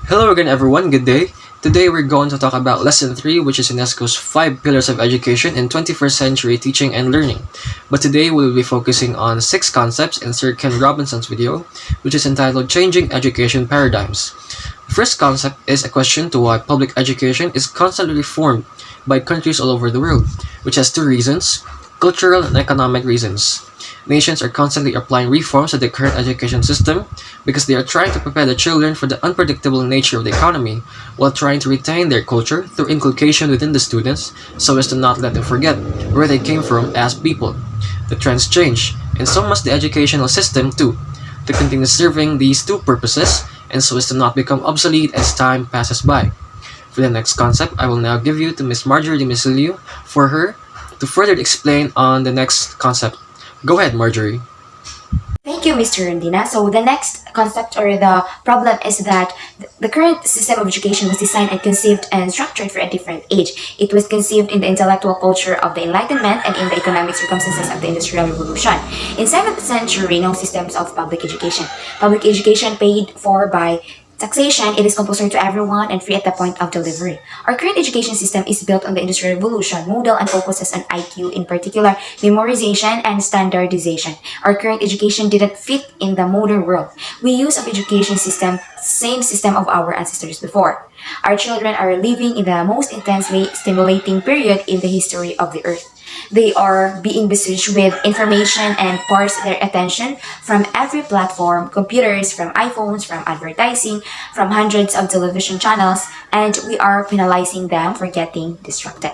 Hello again everyone, good day. Today we're going to talk about Lesson 3, which is UNESCO's 5 Pillars of Education in 21st Century Teaching and Learning. But today we'll be focusing on 6 concepts in Sir Ken Robinson's video, which is entitled Changing Education Paradigms. The first concept is a question to why public education is constantly reformed by countries all over the world, which has 2 reasons: cultural and economic reasons. Nations are constantly applying reforms to the current education system because they are trying to prepare the children for the unpredictable nature of the economy while trying to retain their culture through inculcation within the students so as to not let them forget where they came from as people. The trends change, and so must the educational system too, to continue serving these 2 purposes and so as to not become obsolete as time passes by. For the next concept, I will now give you to Miss Marjorie Demecillo for her to further explain on the next concept. Go ahead, Marjorie. Thank you, Mr. Rondina. So the next concept or the problem is that the current system of education was designed and conceived and structured for a different age. It was conceived in the intellectual culture of the Enlightenment and in the economic circumstances of the Industrial Revolution. In 7th century, no systems of public education. Public education paid for by taxation, it is compulsory to everyone and free at the point of delivery. Our current education system is built on the Industrial Revolution model and focuses on IQ, in particular memorization and standardization. Our current education didn't fit in the modern world. We use of education system, same system of our ancestors before. Our children are living in the most intensely stimulating period in the history of the earth. They are being besieged with information and parse their attention from every platform, computers, from iPhones, from advertising, from hundreds of television channels, and we are penalizing them for getting distracted.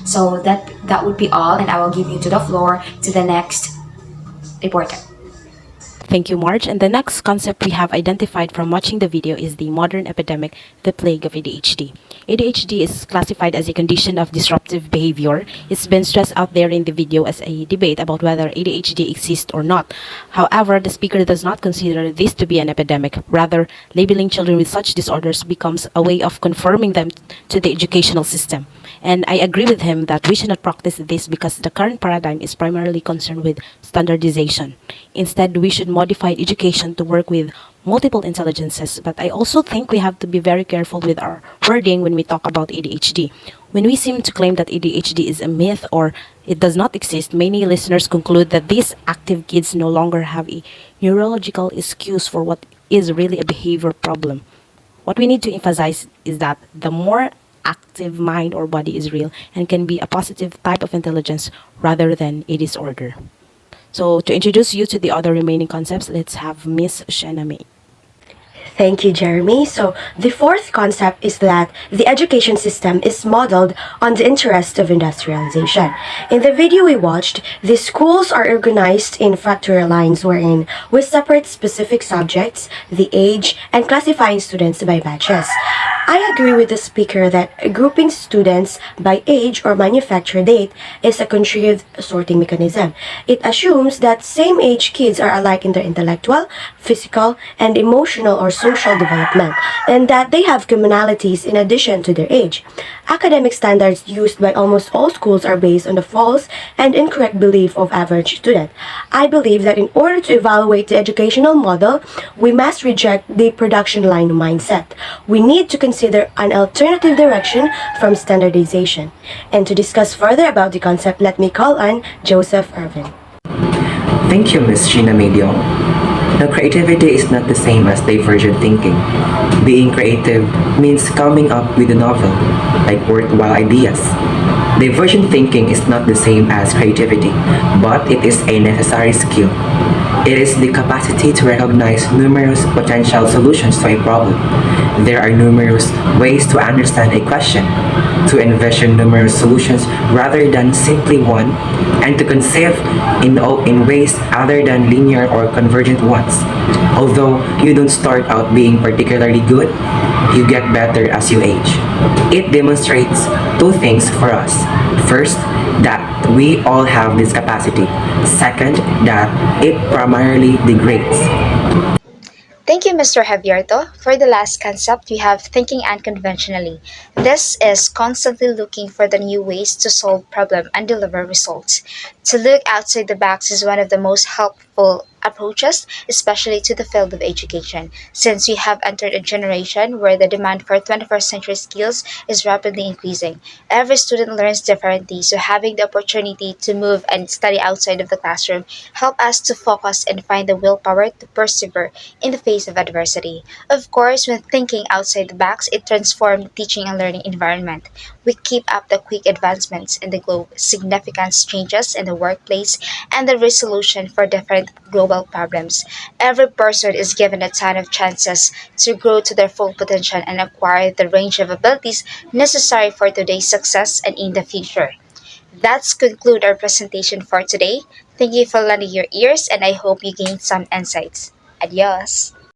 So that would be all, and I will give you to the floor to the next reporter. Thank you, Marge. And the next concept we have identified from watching the video is the modern epidemic, the plague of ADHD. ADHD is classified as a condition of disruptive behavior. It's been stressed out there in the video as a debate about whether ADHD exists or not. However, the speaker does not consider this to be an epidemic. Rather, labeling children with such disorders becomes a way of conforming them to the educational system. And I agree with him that we should not practice this because the current paradigm is primarily concerned with standardization. Instead, we should modify education to work with multiple intelligences. But I also think we have to be very careful with our wording when we talk about ADHD. When we seem to claim that ADHD is a myth or it does not exist, many listeners conclude that these active kids no longer have a neurological excuse for what is really a behavior problem. What we need to emphasize is that the more active mind or body is real and can be a positive type of intelligence rather than a disorder. So to introduce you to the other remaining concepts, let's have Miss Shenna Mae. Thank you, Jeremae. So, the fourth concept is that the education system is modeled on the interest of industrialization. In the video we watched, the schools are organized in factorial lines wherein we separate specific subjects, the age, and classifying students by batches. I agree with the speaker that grouping students by age or manufacture date is a contrived sorting mechanism. It assumes that same-age kids are alike in their intellectual, physical, and emotional or social development, and that they have commonalities in addition to their age. Academic standards used by almost all schools are based on the false and incorrect belief of average student. I believe that in order to evaluate the educational model, we must reject the production line mindset. We need to consider an alternative direction from standardization. And to discuss further about the concept, let me call on Joseph Irvin. Thank you, Ms. Shenna Mae. Now, creativity is not the same as divergent thinking. Being creative means coming up with a novel, like worthwhile ideas. Divergent thinking is not the same as creativity, but it is a necessary skill. It is the capacity to recognize numerous potential solutions to a problem. There are numerous ways to understand a question, to envision numerous solutions rather than simply one, and to conceive in ways other than linear or convergent ones. Although you don't start out being particularly good, you get better as you age. It demonstrates 2 things for us. First, that we all have this capacity. Second, that it primarily degrades. Thank you, Mr. Javierto. For the last concept, we have thinking unconventionally. This is constantly looking for the new ways to solve problem and deliver results. To look outside the box is one of the most helpful approaches, especially to the field of education, since we have entered a generation where the demand for 21st century skills is rapidly increasing. Every student learns differently, so having the opportunity to move and study outside of the classroom help us to focus and find the willpower to persevere in the face of adversity. Of course, when thinking outside the box, it transforms the teaching and learning environment. We keep up the quick advancements in the globe, significant changes in the workplace, and the resolution for different global problems. Every person is given a ton of chances to grow to their full potential and acquire the range of abilities necessary for today's success and in the future. That's conclude our presentation for today. Thank you for lending your ears and I hope you gained some insights. Adios.